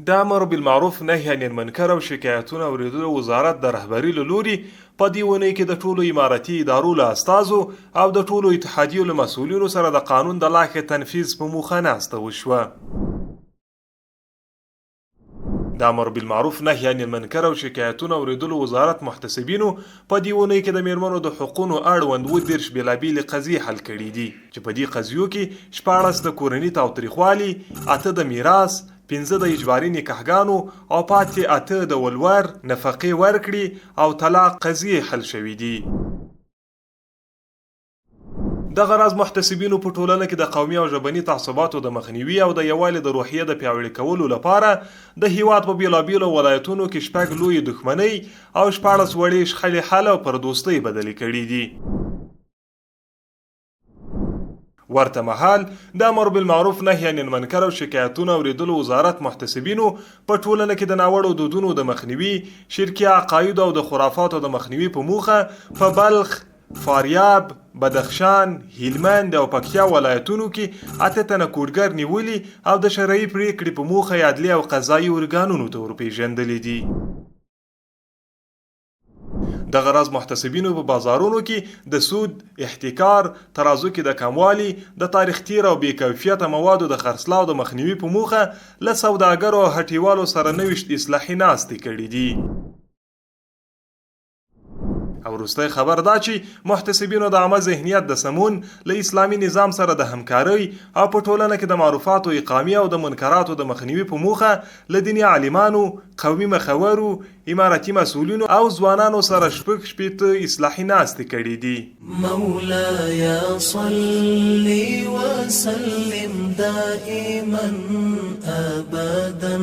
د امر بالمعروف نهي عن المنکر او شکایتونه اوریدلو وزارت د رهبري له لوري په دې اونۍ کې د ټولو اماراتي ادارو له استازو او د ټولو اتحادیو له مسؤلینو سره د قانون د لاښې تنفیذ په موخه ناسته وشوه. د امر بالمعروف نهي عن المنکر او شکایتونه اوریدلو وزارت محتسبینو په دې اونۍ کې د میرمنو د حقوقو اړوند 30 بېلابېلې قضیې حل کړي دي چې په دې قضیو کې 14 د کورني تاوتریخوالي، 8 د میراث، 15 د اجباري نکاحګانو او پاتې 8 د ولور، نفقې ورکړي او طلاق قضیې حل شوي دي. دغه راز محتسبینو په ټولنه کې د قومي او ژبني تعصباتو د مخنیوي او د یووالي د روحیې د پیاوړي کولو لپاره د هیواد په بیلابیلو ولایتونو کې 6 لویې دښمنۍ او 14 وړې شخړې حل او پر دوستۍ بدلې کړي دي. ورته مهال د امر بالمعروف نهي عن المنکر او شکایتونه اوریدلو وزارت محتسبینو په ټولنه کې د ناوړو دودونو د مخنیوي، شرکي عقایدو او د خرافاتو د مخنیوي په موخه په بلخ، فاریاب، بدخشان، هلمند او پکتیا ولایتونو کې 8 تنه کوډګر نیولي او د شرعي پریکړې په موخه عدلي او قضایي ارګانونو ته ورپېژندلي دي. دغه راز محتسبینو په بازارونو کې د سود، احتکار، ترازو کې د کموالي، د تاریخ تیر او بې کیفیته موادو د خرڅلاو د مخنیوي په موخه له سوداګرو او هټیوالو سره 9 اصلاحي ناستې کړي دي. او وروستی خبر دا چې محتسبینو د عامه ذهنیت د سمون له اسلامي نظام سره د همکارۍ او په ټولنه کې د معروفاتو اقامې او د منکراتو د مخنیوي په موخه له دیني عالمانو، قومي مخورو، اماراتي مسؤلینو او ځوانانو سره 6 اصلاحي ناستې کړي دي. مولاي صل وسلم دائما ابدا